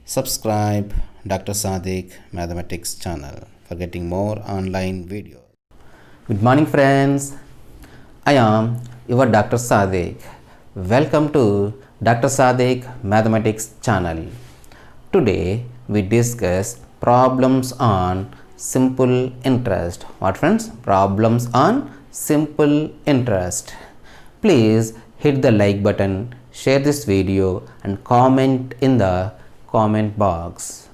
Subscribe Dr. Sadiq Mathematics channel for getting more online videos. Good morning friends, I am your Dr. Sadiq. Welcome to Dr. Sadiq Mathematics channel. Today we discuss problems on simple interest. What friends? Problems on simple interest. Please hit the like button, share this video and comment in the comment box.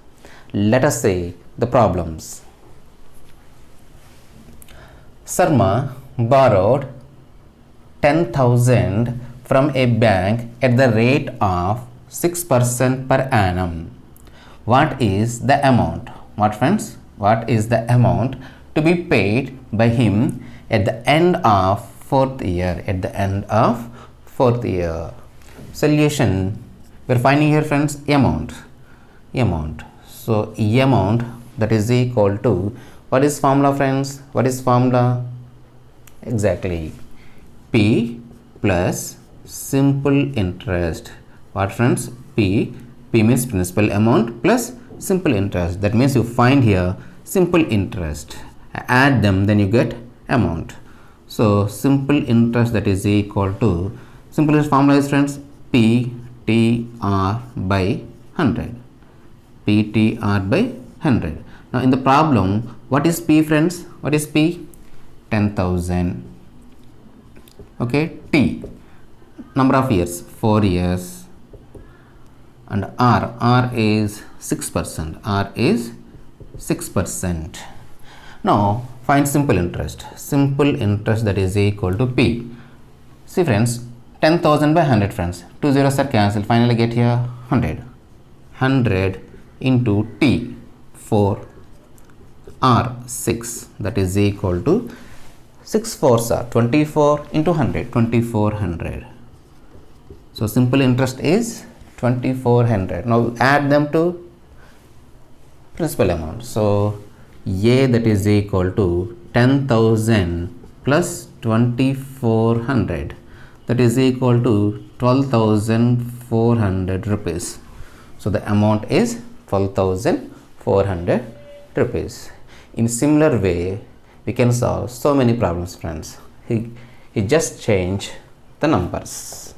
Let us see the problems. Sarma borrowed 10,000 from a bank at the rate of 6% per annum. What is the amount? What friends? What is the amount to be paid by him at the end of fourth year? At the end of fourth year. Solution. We are finding here friends amount. So amount, that is equal to, what is formula friends? What is formula? Exactly, P plus simple interest. What friends? P means principal amount plus simple interest. That means you find here simple interest, add them, then you get amount. So simple interest, that is equal to, simple interest formula is friends PTR by 100. PTR by 100. Now in the problem, what is P friends? What is P? 10,000. Okay, T, number of years, 4 years, and R is 6%. R is 6%. Now find simple interest. Simple interest, that is equal to P. See friends, 10,000 by 100 friends. 2 zeros are cancelled. Finally get here 100. 100 into T, 4, R, 6, that is equal to 6 4s are 24 into 100, 2400. So simple interest is 2400. Now add them to principal amount. So A, that is equal to 10,000 plus 2400, that is equal to 12,400 rupees. So the amount is 12,400 rupees. In similar way, we can solve so many problems friends. He just change the numbers.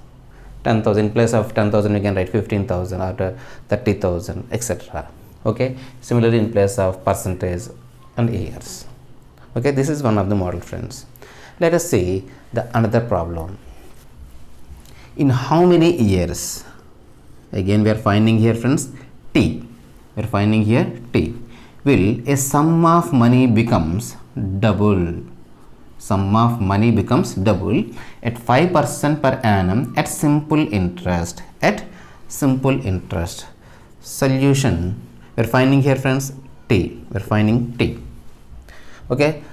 10,000 place of 10,000 we can write 15,000 or 30,000, etc. Okay. Similarly, in place of percentage and years. Okay, this is one of the model friends. Let us see the another problem. In how many years? Again we are finding here friends T. We are finding here T. Will a sum of money becomes double? Sum of money becomes double at 5% per annum at simple interest. At simple interest. Solution. We are finding here friends T. We are finding T. Okay.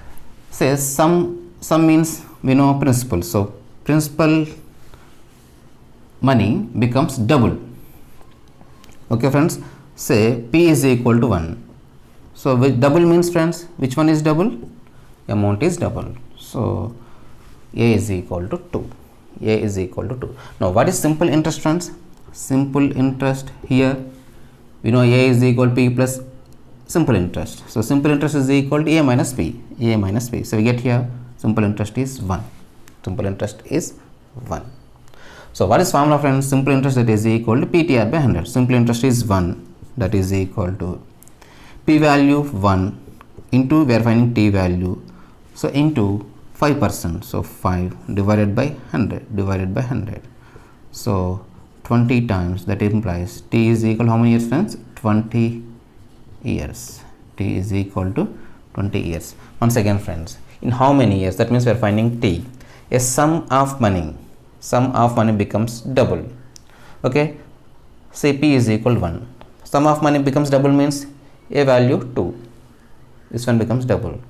Say sum means we know principal. So principal money becomes double. Okay friends, say P is equal to 1. So which double means friends, which one is double? Amount is double. So A is equal to 2. A is equal to 2. Now what is simple interest friends? Simple interest, here we know A is equal to P plus simple interest. So simple interest is equal to A minus P. A minus P. So we get here simple interest is 1. Simple interest is 1. So what is formula friends? Simple interest, that is equal to PTR by 100. Simple interest is 1, that is equal to P value 1 into, we are finding T value, so into 5%. So 5 divided by 100. So 20 times, that implies T is equal to how many years friends? 20 years. T is equal to 20 years. Once again friends, in how many years? That means we are finding T. A sum of money becomes double. Okay, say P is equal to 1. Sum of money becomes double means A value 2. This one becomes double.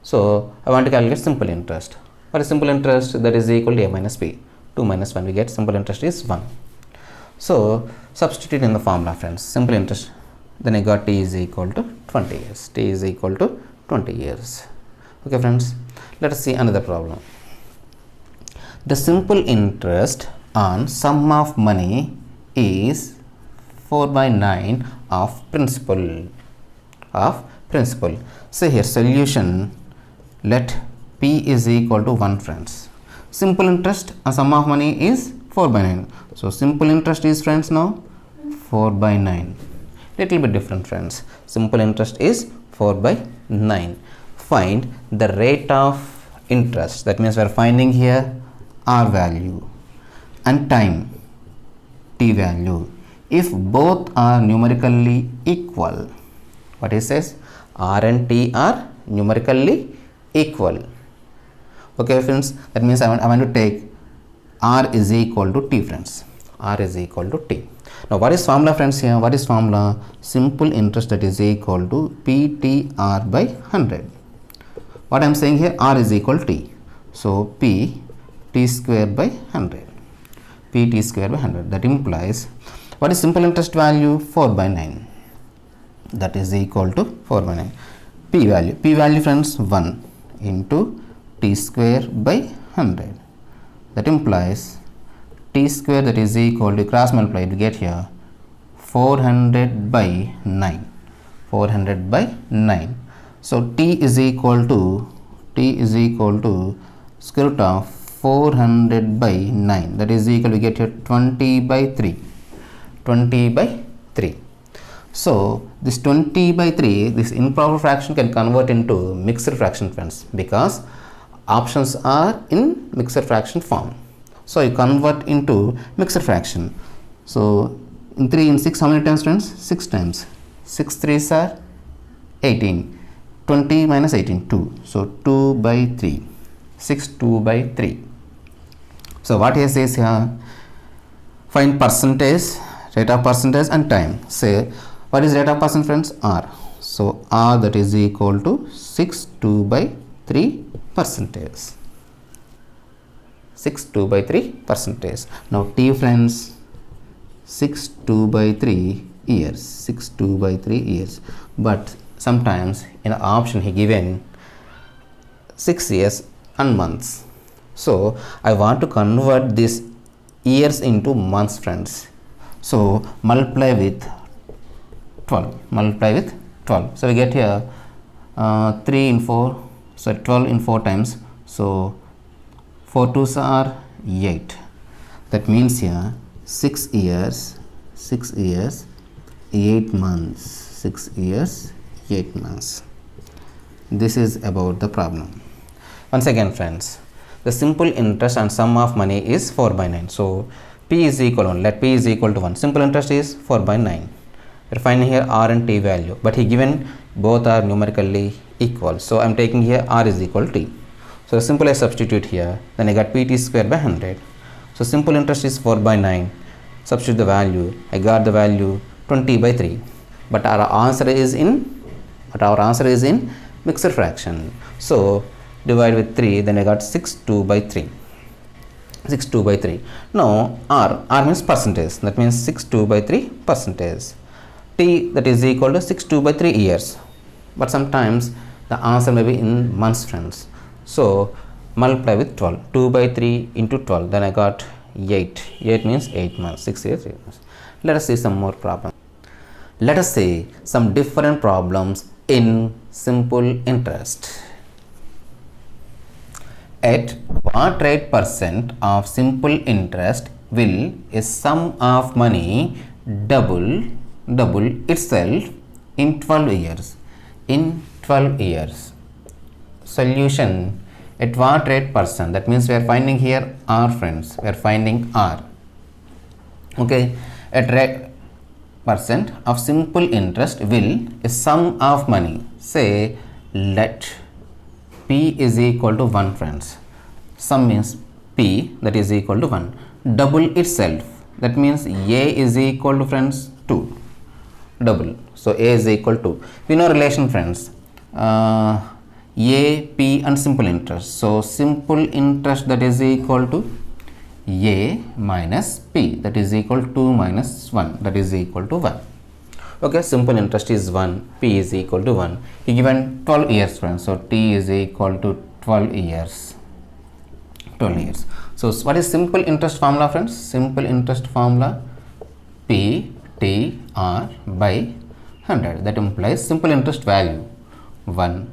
So I want to calculate simple interest. For a simple interest, that is equal to A minus P. 2 minus 1, we get simple interest is 1. So substitute in the formula friends. Simple interest, then I got T is equal to 20 years. T is equal to 20 years. Okay friends, let us see another problem. The simple interest on sum of money is 4 by 9 of principal. So here solution, let P is equal to 1 friends. Simple interest and sum of money is 4 by 9. So simple interest is friends now 4 by 9. Little bit different friends. Simple interest is 4 by 9. Find the rate of interest. That means we are finding here R value and time T value. If both are numerically equal, what it says, R and T are numerically equal. Okay friends, that means I want to take R is equal to T friends. R is equal to T. Now what is formula friends here? What is formula? Simple interest that is equal to PTR by 100. What I am saying here, R is equal to T. So P T square by 100. P T square by 100. That implies, what is simple interest value? 4 by 9. That is equal to 4 by 9. P value friends 1 into T square by 100. That implies T square that is equal to, cross multiply to get here 400 by 9. 400 by 9. So T is equal to square root of 400 by 9. That is equal to get here 20 by 3. 20 by 3. So this 20 by 3, this improper fraction can convert into mixed fraction friends, because options are in mixed fraction form. So you convert into mixed fraction. So in 3 in 6, how many times friends? 6 times. 6 3s are 18. 20 minus 18, 2. So 2 by 3. 6 2 by 3. So what he says here, find percentage, rate of percentage and time. Say what is rate of percent friends? R. So R that is equal to 6 2 by 3 percentage. 6 2 by 3 percentage. Now T friends, 6 2 by 3 years. 6 2 by 3 years. But sometimes in an option he given 6 years and months. So I want to convert this years into months friends. So multiply with 12. Multiply with 12. So we get here 3 in 4. So 12 in 4 times. So 4 2s are 8. That means here 6 years, 8 months. 6 years, 8 months. This is about the problem. Once again friends, the simple interest and sum of money is 4 by 9. So P is equal to 1. Let P is equal to 1. Simple interest is 4 by 9. We are finding here R and T value, but he given both are numerically equal. So I am taking here R is equal to T. So simply I substitute here, then I got PT square by 100. So simple interest is 4 by 9. Substitute the value, I got the value 20 by 3. But our answer is in mixed fraction. So divide with 3, then I got 6 2 by 3. 6 2 by 3. Now R means percentage. That means 6 2 by 3 percentage. T that is equal to 6 2 by 3 years. But sometimes the answer may be in months friends. So multiply with 12. 2 by 3 into 12. Then I got 8. 8 means 8 months. 6 years, 8 months. Let us see some more problems. Let us see some different problems in simple interest. At what rate percent of simple interest will a sum of money double itself in 12 years? In 12 years. Solution, at what rate percent? That means we are finding here R friends. We are finding R. Okay. At rate percent of simple interest will a sum of money. Say let P is equal to 1 friends. Sum means P that is equal to 1. Double itself. That means A is equal to friends 2. Double. So A is equal to. We know relation friends. A, P and simple interest. So simple interest that is equal to A minus P, that is equal to 2 minus 1, that is equal to 1. Okay, simple interest is 1, P is equal to 1. He given 12 years friends. So T is equal to 12 years. 12 years. So what is simple interest formula friends? Simple interest formula P TR by 100. That implies simple interest value 1,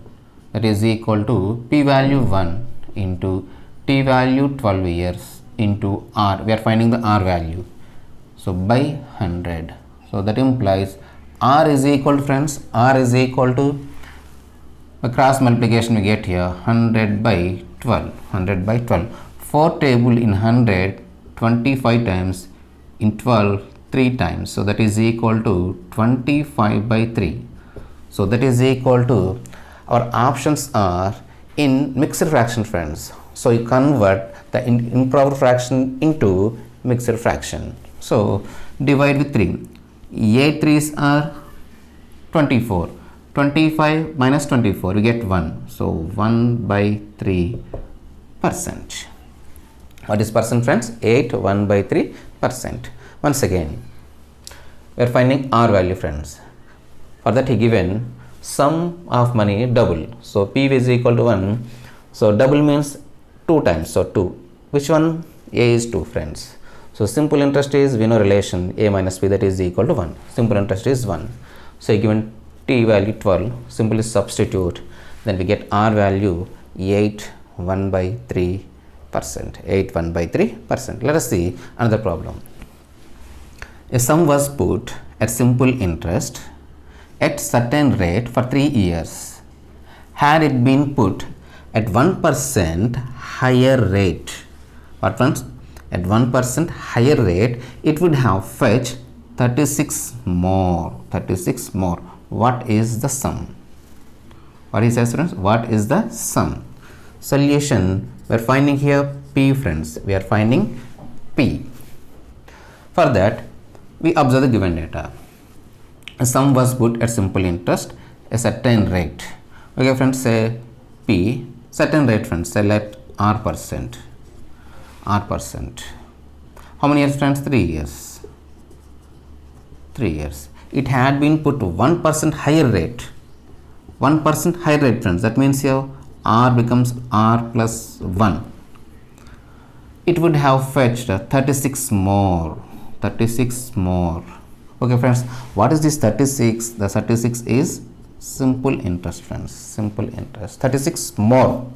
that is equal to P value 1 into T value 12 years into R. We are finding the R value. So by 100. So that implies R is equal to, friends, R is equal to the cross multiplication we get here 100 by 12. 100 by 12. 4 table in 100 25 times, in 12 3 times. So that is equal to 25 by 3. So that is equal to, our options are in mixed fraction, friends. So you convert the improper fraction into mixed fraction. So divide with 3. 8 3s are 24. 25 minus 24, we get 1. So 1 by 3%. What is percent, friends? 8, 1 by 3%. Once again, we are finding R value, friends. For that he given sum of money double. So P is equal to 1. So double means 2 times. So 2. Which one? A is 2, friends. So simple interest is, we know relation A minus B, that is equal to 1. Simple interest is 1. So given T value 12, simply substitute. Then we get R value 8, 1 by 3%. 8, 1 by 3%. Let us see another problem. A sum was put at simple interest at certain rate for 3 years. Had it been put at 1% higher rate, what, friends? At 1% higher rate, it would have fetched 36 more. 36 more. What is the sum? What is this, friends? What is the sum? Solution, we are finding here P, friends. We are finding P. For that, we observe the given data. A sum was put at simple interest, a certain rate. Okay, friends, say P, certain rate, friends. Select R percent. R percent. How many years, friends? 3 years. 3 years. It had been put to 1% higher rate. 1% higher rate, friends. That means here R becomes R plus 1. It would have fetched 36 more. 36 more. Okay, friends. What is this 36? The 36 is simple interest, friends. Simple interest. 36 more.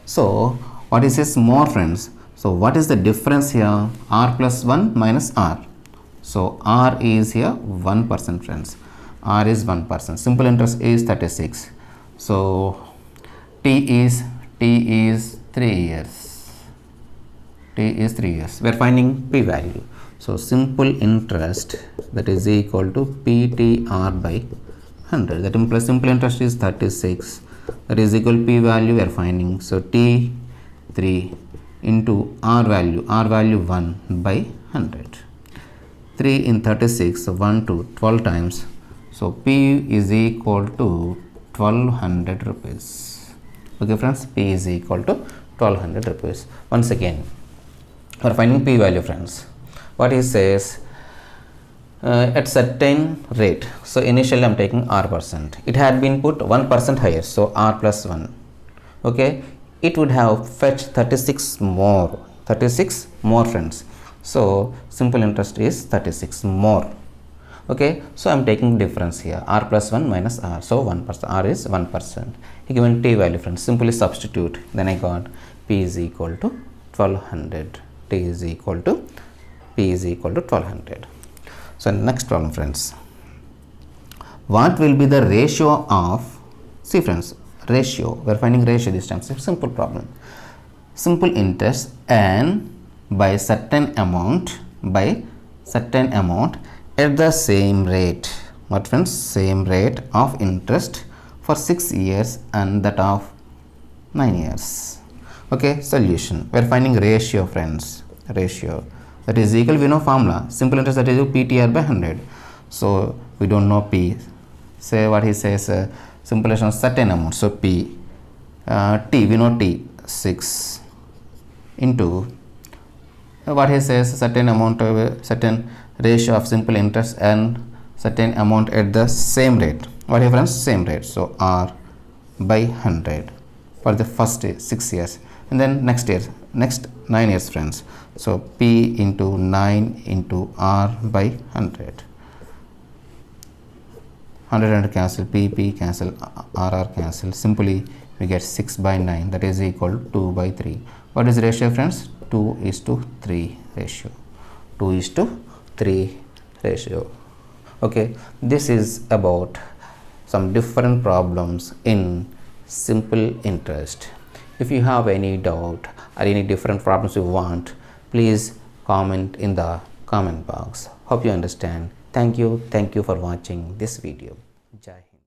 So what is this more, friends? So what is the difference here? R plus 1 minus R. So R is here 1%, friends. R is 1%. Simple interest is 36. So T is 3 years. T is 3 years. We are finding P value. So simple interest, that is equal to PTR by 100. That implies simple interest is 36. That is equal to P value we are finding. So T 3 into R value 1 by 100. 3 in 36, so 1 to 12 times. So P is equal to 1200 rupees. Okay, friends, P is equal to 1200 rupees. Once again, we are finding P value, friends. What he says, at certain rate. So initially I am taking R percent. It had been put 1% higher. So R plus 1. Okay. It would have fetched 36 more. 36 more, friends. So simple interest is 36 more. Okay. So I am taking difference here. R plus 1 minus R. So 1%. R is 1%. He given T value, friends. Simply substitute. Then I got P is equal to 1200. T is equal to P is equal to 1200. So next problem, friends. What will be the ratio of, see, friends, ratio, we are finding ratio this time. Simple problem. Simple interest and by certain amount at the same rate. What, friends? Same rate of interest for 6 years and that of 9 years. Okay, solution. We are finding ratio, friends. Ratio. That is equal, we know formula. Simple interest, that is PTR by 100. So we don't know P. Say what he says, simple interest certain amount. So P, T, we know T, 6 into what he says, certain amount of certain ratio of simple interest and certain amount at the same rate. What is, friends? Same rate. So R by 100 for the first 6 years, and then next 9 years, friends. So P into 9 into R by 100. 100 cancel, PP cancel, RR cancel. Simply we get 6 by 9, that is equal to 2 by 3. What is the ratio, friends? 2:3 ratio. 2:3 ratio. Okay, this is about some different problems in simple interest. If you have any doubt or any different problems you want, please comment in the comment box. Hope you understand. Thank you for watching this video. Jai.